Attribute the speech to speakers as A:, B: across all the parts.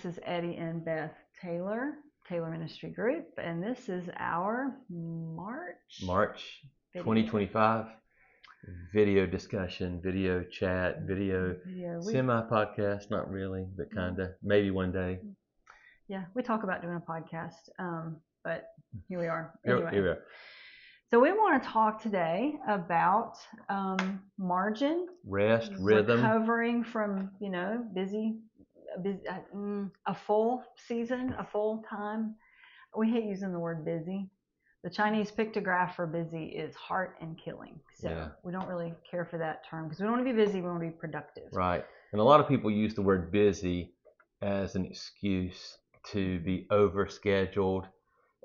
A: This is Eddie and Beth Taylor Ministry Group, and this is our
B: March 2025 video discussion, video chat, video semi-podcast, not really, but kind of, maybe one day.
A: Yeah, we talk about doing a podcast, but here we are.
B: Anyway. Here we are.
A: So we want to talk today about margin,
B: rest, rhythm,
A: recovering from, busy, a full season, a full time. We hate using the word busy. The Chinese pictograph for busy is heart and killing. So we don't really care for that term because we don't want to be busy, we want to be productive.
B: Right. And a lot of people use the word busy as an excuse to be overscheduled.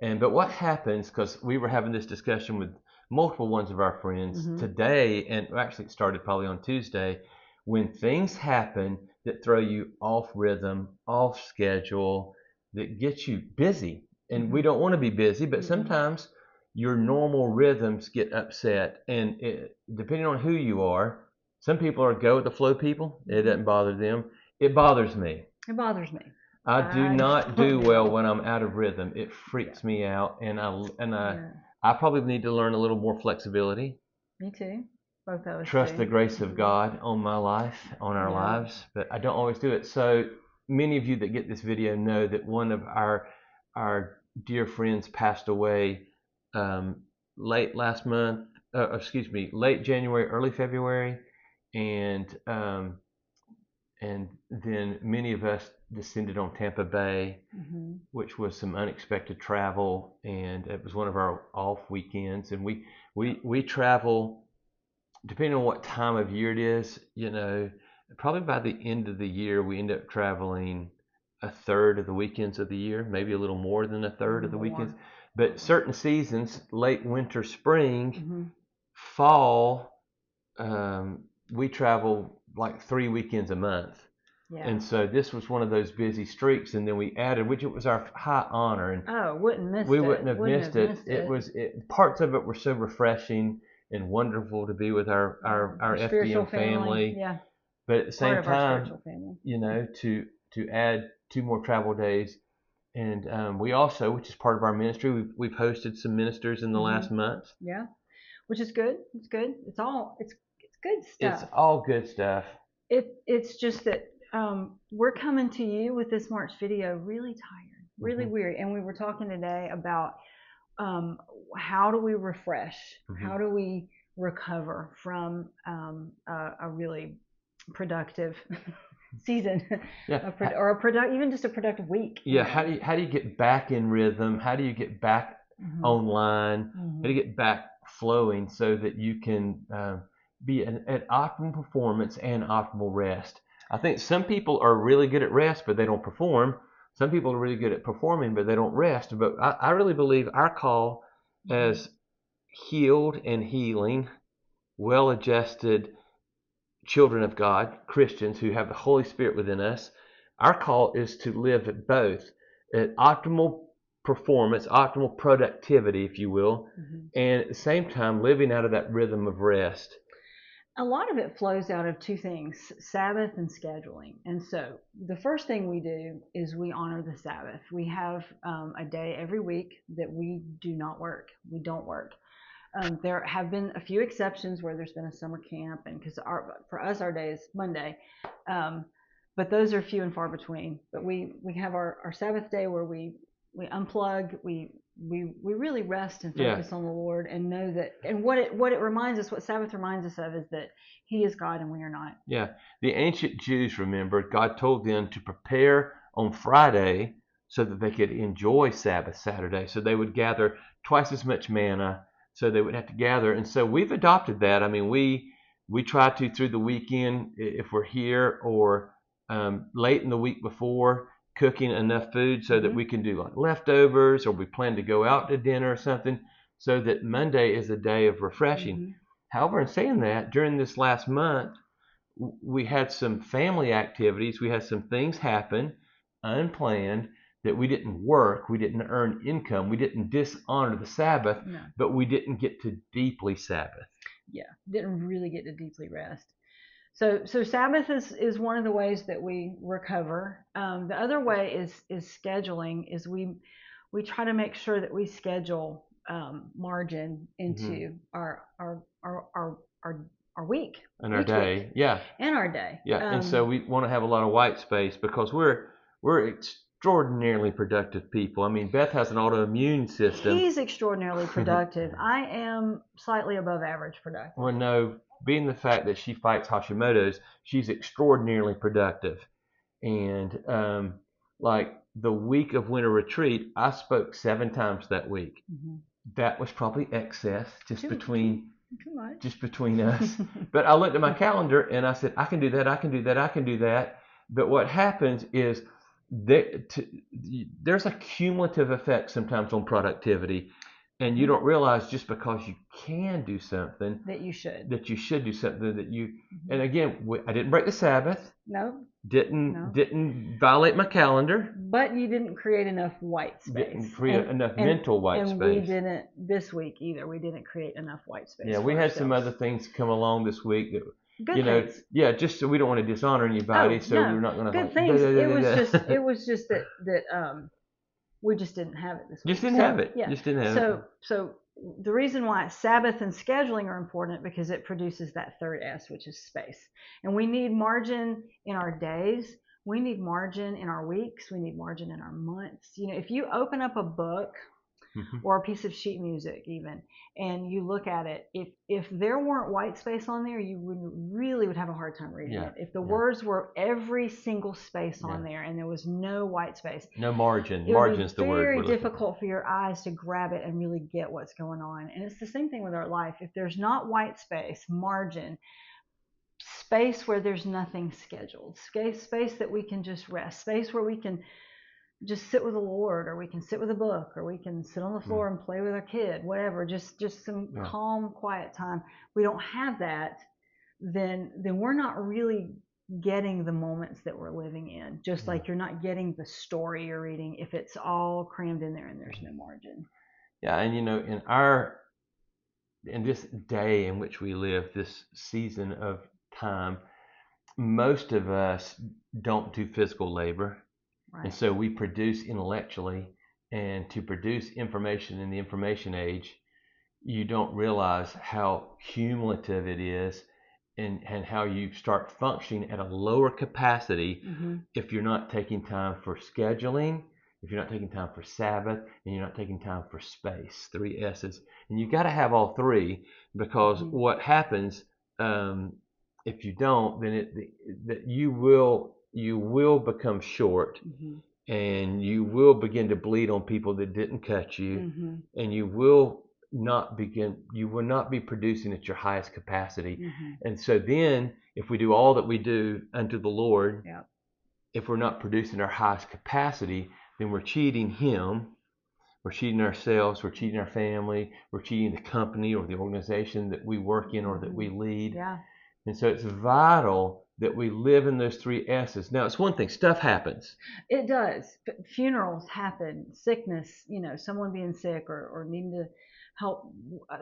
B: But what happens, because we were having this discussion with multiple ones of our friends today, and actually it started probably on Tuesday, when things happen that throw you off rhythm, off schedule, that get you busy. And we don't want to be busy, but sometimes your normal rhythms get upset. And depending on who you are, some people are go with the flow people. It doesn't bother them. It bothers me.
A: It bothers me.
B: I do not do well when I'm out of rhythm. It freaks me out, and I probably need to learn a little more flexibility.
A: Me too. Both of us.
B: Trust the grace of God on my life, on our lives, but I don't always do it. So many of you that get this video know that one of our dear friends passed away late January, early February, and then many of us descended on Tampa Bay, which was some unexpected travel, and it was one of our off weekends. And we travel, depending on what time of year it is, probably by the end of the year, we end up traveling a third of the weekends of the year, maybe a little more than a third of the weekends. But certain seasons, late winter, spring, fall, we travel like 3 weekends a month. Yeah. And so this was one of those busy streaks, and then we added, which it was our high honor, and
A: wouldn't have missed
B: it. Parts of it were so refreshing and wonderful to be with our FDM family.
A: Yeah.
B: But at the same time, to add 2 more travel days, and we also, which is part of our ministry, we've hosted some ministers in the last month.
A: Yeah, which is good. It's good. It's good stuff.
B: It's all good stuff.
A: It's just that we're coming to you with this March video really tired, really weary, and we were talking today about how do we refresh? How do we recover from a really productive season, even just a productive week?
B: Yeah. How do you get back in rhythm? How do you get back online? How do you get back flowing so that you can be at optimal performance and optimal rest? I think some people are really good at rest, but they don't perform. Some people are really good at performing, but they don't rest. But I really believe our call as healed and healing, well-adjusted children of God, Christians who have the Holy Spirit within us, our call is to live at both, at optimal performance, optimal productivity, if you will, and at the same time living out of that rhythm of rest.
A: A lot of it flows out of 2 things, Sabbath and scheduling. And so the first thing we do is we honor the Sabbath. We have a day every week that we do not work. We don't work. There have been a few exceptions where there's been a summer camp, and because for us our day is Monday, but those are few and far between. But we have our Sabbath day where we unplug, we really rest and focus on the Lord, and know that. And what it reminds us, what Sabbath reminds us of, is that He is God and we are not.
B: Yeah, the ancient Jews, remember, God told them to prepare on Friday so that they could enjoy Sabbath Saturday. So they would gather twice as much manna. So they would have to gather. And so we've adopted that. I mean, we try to, through the weekend, if we're here, or late in the week before, cooking enough food so that we can do like leftovers, or we plan to go out to dinner or something, so that Monday is a day of refreshing. However, in saying that, during this last month, we had some family activities. We had some things happen unplanned, that we didn't work, we didn't earn income, we didn't dishonor the Sabbath, but we didn't get to deeply Sabbath.
A: Yeah, didn't really get to deeply rest. So Sabbath is one of the ways that we recover. The other way is scheduling. Is we try to make sure that we schedule margin into our week
B: And our
A: each
B: day,
A: week
B: yeah,
A: and our day.
B: and so we want to have a lot of white space because we're extraordinarily productive people. I mean, Beth has an autoimmune system.
A: He's extraordinarily productive. I am slightly above average productive.
B: Well, no, being the fact that she fights Hashimoto's, she's extraordinarily productive. And like the week of winter retreat, I spoke 7 times that week. That was probably excess, just between us. But I looked at my calendar and I said, I can do that, I can do that, I can do that. But what happens is there's a cumulative effect sometimes on productivity. And you don't realize just because you can do something
A: that you should
B: do something that you. And again, I didn't break the Sabbath.
A: No.
B: Didn't violate my calendar.
A: But you didn't create enough white space.
B: Didn't create enough mental white space.
A: And we didn't this week either. We didn't create enough white space.
B: Yeah, we had some other things come along this week that
A: good things.
B: Yeah, just so we don't want to dishonor anybody, we're not going to.
A: Good things. It was just that we just didn't have it this week.
B: Just didn't have it. Yeah. Just didn't have it.
A: So the reason why Sabbath and scheduling are important because it produces that third S, which is space. And we need margin in our days. We need margin in our weeks. We need margin in our months. You know, if you open up a book or a piece of sheet music even, and you look at it, if there weren't white space on there, you would have a hard time reading it. If the words were every single space on there and there was no white space,
B: no margin, margin's the word.
A: It would be very difficult for your eyes to grab it and really get what's going on. And it's the same thing with our life. If there's not white space, margin, space where there's nothing scheduled, space that we can just rest, space where we can just sit with the Lord, or we can sit with a book, or we can sit on the floor and play with our kid, whatever, just some calm, quiet time. We don't have that, then we're not really getting the moments that we're living in, just like you're not getting the story you're reading if it's all crammed in there and there's no margin.
B: Yeah, and you know, in this day in which we live, this season of time, most of us don't do physical labor. Right. And so we produce intellectually, and to produce information in the information age, you don't realize how cumulative it is and how you start functioning at a lower capacity if you're not taking time for scheduling, if you're not taking time for Sabbath, and you're not taking time for space, 3 S's. And you got to have all 3 because what happens if you don't, then you will become short, and you will begin to bleed on people that didn't cut you, and you will not be producing at your highest capacity. And so then if we do all that we do unto the Lord, if we're not producing our highest capacity, then we're cheating Him, we're cheating ourselves, we're cheating our family, we're cheating the company or the organization that we work in or that we lead. And so it's vital that we live in those 3 S's. Now, it's one thing, stuff happens.
A: It does. Funerals happen, sickness, you know, someone being sick or needing to help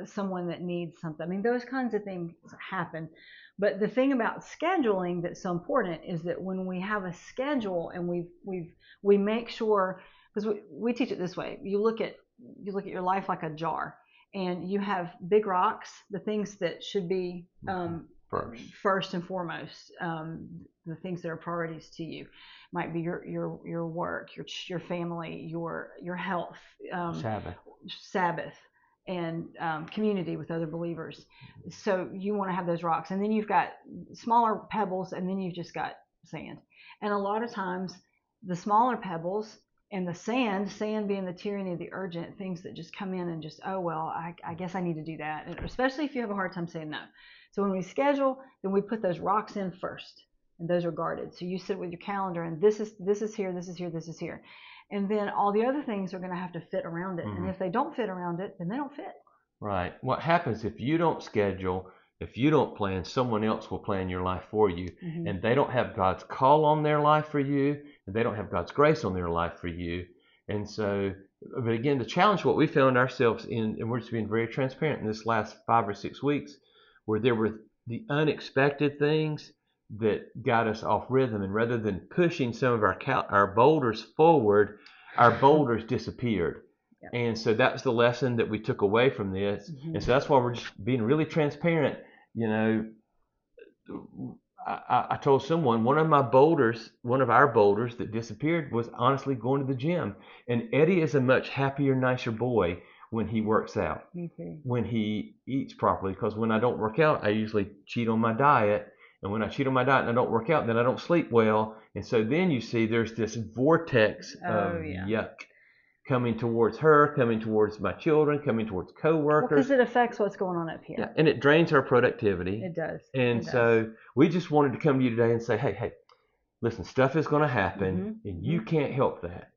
A: someone that needs something. I mean, those kinds of things happen. But the thing about scheduling that's so important is that when we have a schedule and we make sure, because we teach it this way, you look at your life like a jar, and you have big rocks, the things that should be first and foremost, the things that are priorities to you might be your work, your family, your health, Sabbath, and community with other believers. So you want to have those rocks, and then you've got smaller pebbles, and then you've just got sand. And a lot of times the smaller pebbles and the sand being the tyranny of the urgent, things that just come in and just, oh well, I guess I need to do that, and especially if you have a hard time saying no. So when we schedule, then we put those rocks in first, and those are guarded. So you sit with your calendar, and this is here, this is here, this is here. And then all the other things are going to have to fit around it. And if they don't fit around it, then they don't fit.
B: Right. What happens if you don't schedule, if you don't plan, someone else will plan your life for you. And they don't have God's call on their life for you, and they don't have God's grace on their life for you. And so, but again, the challenge, what we found ourselves in, and we're just being very transparent in this last 5 or 6 weeks, where there were the unexpected things that got us off rhythm. And rather than pushing some of our boulders forward, our boulders disappeared.
A: Yep.
B: And so that's the lesson that we took away from this. And so that's why we're just being really transparent. You know, I told someone one of our boulders that disappeared was honestly going to the gym. And Eddie is a much happier, nicer boy when he works out, when he eats properly. Because when I don't work out, I usually cheat on my diet. And when I cheat on my diet and I don't work out, then I don't sleep well. And so then you see there's this vortex of yuck coming towards her, coming towards my children, coming towards coworkers.
A: Because it affects what's going on up here.
B: Yeah, and it drains our productivity.
A: It does.
B: And so we just wanted to come to you today and say, hey, listen, stuff is going to happen, and you can't help that.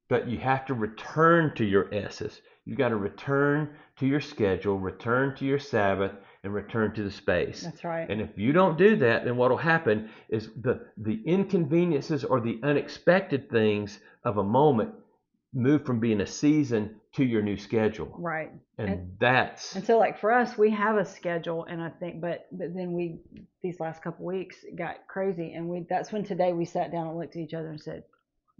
B: But you have to return to your S's. You got to return to your schedule, return to your Sabbath, and return to the space.
A: That's right.
B: And if you don't do that, then what will happen is the inconveniences or the unexpected things of a moment move from being a season to your new schedule.
A: Right.
B: And
A: so like for us, we have a schedule, and I think, but then these last couple weeks got crazy, and that's when today we sat down and looked at each other and said,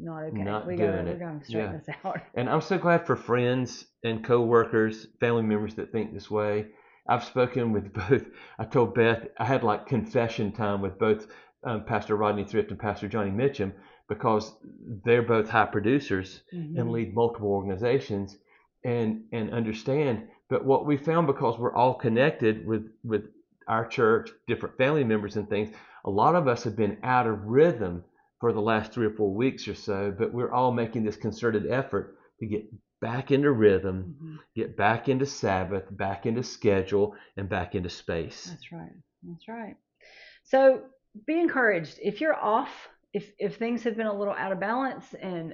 A: not okay. We're going to straighten this out.
B: And I'm so glad for friends and coworkers, family members that think this way. I've spoken with both. I told Beth, I had like confession time with both Pastor Rodney Thrift and Pastor Johnny Mitchum, because they're both high producers and lead multiple organizations and understand. But what we found, because we're all connected with our church, different family members and things, a lot of us have been out of rhythm for the last 3 or 4 weeks or so, but we're all making this concerted effort to get back into rhythm, get back into Sabbath, back into schedule, and back into space.
A: That's right. That's right. So be encouraged. If you're off, if things have been a little out of balance, and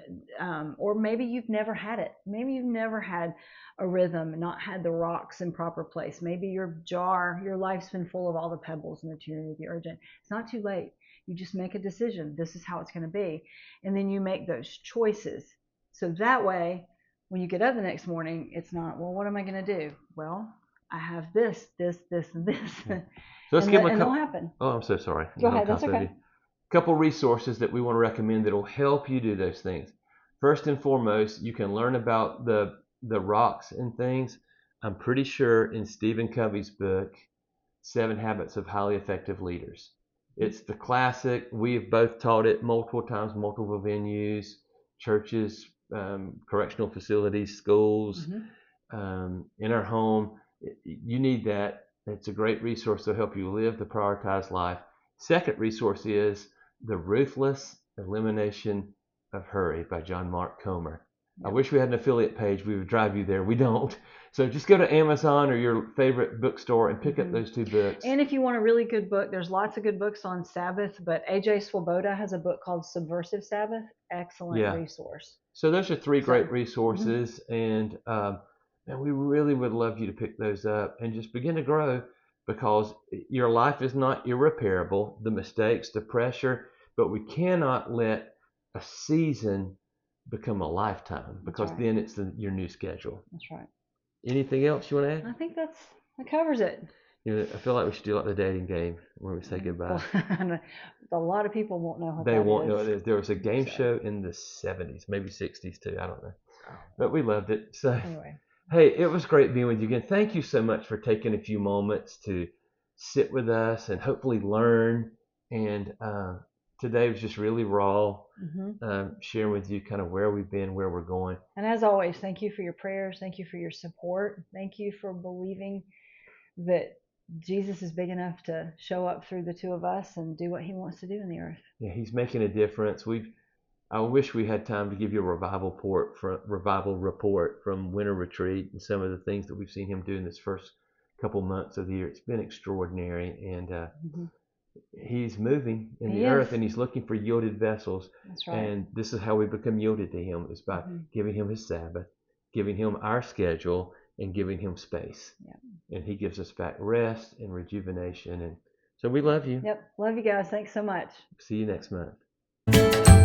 A: or maybe you've never had it. Maybe you've never had a rhythm, not had the rocks in proper place. Maybe your life's been full of all the pebbles and the too many, the urgent. It's not too late. You just make a decision. This is how it's going to be. And then you make those choices. So that way, when you get up the next morning, it's not, well, what am I going to do? Well, I have this, and this.
B: So let's give them a couple.
A: It'll happen.
B: Oh, I'm so sorry.
A: Go ahead. That's okay.
B: A couple resources that we want to recommend that will help you do those things. First and foremost, you can learn about the rocks and things. I'm pretty sure in Stephen Covey's book, 7 Habits of Highly Effective Leaders. It's the classic. We've both taught it multiple times, multiple venues, churches, correctional facilities, schools, in our home. You need that. It's a great resource to help you live the prioritized life. Second resource is The Ruthless Elimination of Hurry by John Mark Comer. I wish we had an affiliate page. We would drive you there. We don't. So just go to Amazon or your favorite bookstore and pick up those 2 books.
A: And if you want a really good book, there's lots of good books on Sabbath, but A.J. Swoboda has a book called Subversive Sabbath. Excellent resource.
B: So those are 3 great resources, and we really would love you to pick those up and just begin to grow, because your life is not irreparable, the mistakes, the pressure, but we cannot let a season become a lifetime, because then it's your new schedule.
A: That's right.
B: Anything else you want to add?
A: I think that covers it.
B: You know, I feel like we should do like the dating game where we say goodbye.
A: A lot of people won't know what
B: they won't know it. There was a game show in the 70s, maybe 60s too. I don't know. But we loved it. So
A: anyway.
B: Hey, it was great being with you again. Thank you so much for taking a few moments to sit with us and hopefully learn. And today was just really raw, sharing with you kind of where we've been, where we're going.
A: And as always, thank you for your prayers. Thank you for your support. Thank you for believing that Jesus is big enough to show up through the 2 of us and do what he wants to do in the earth.
B: Yeah, he's making a difference. I wish we had time to give you a revival report from Winter Retreat and some of the things that we've seen him do in this first couple months of the year. It's been extraordinary, and he's moving in the earth, and he's looking for yielded vessels.
A: That's right.
B: And this is how we become yielded to him, is by giving him his Sabbath, giving him our schedule, and giving him space. And he gives us back rest and rejuvenation. And so we love you.
A: Yep. Love you guys. Thanks so much.
B: See you next month.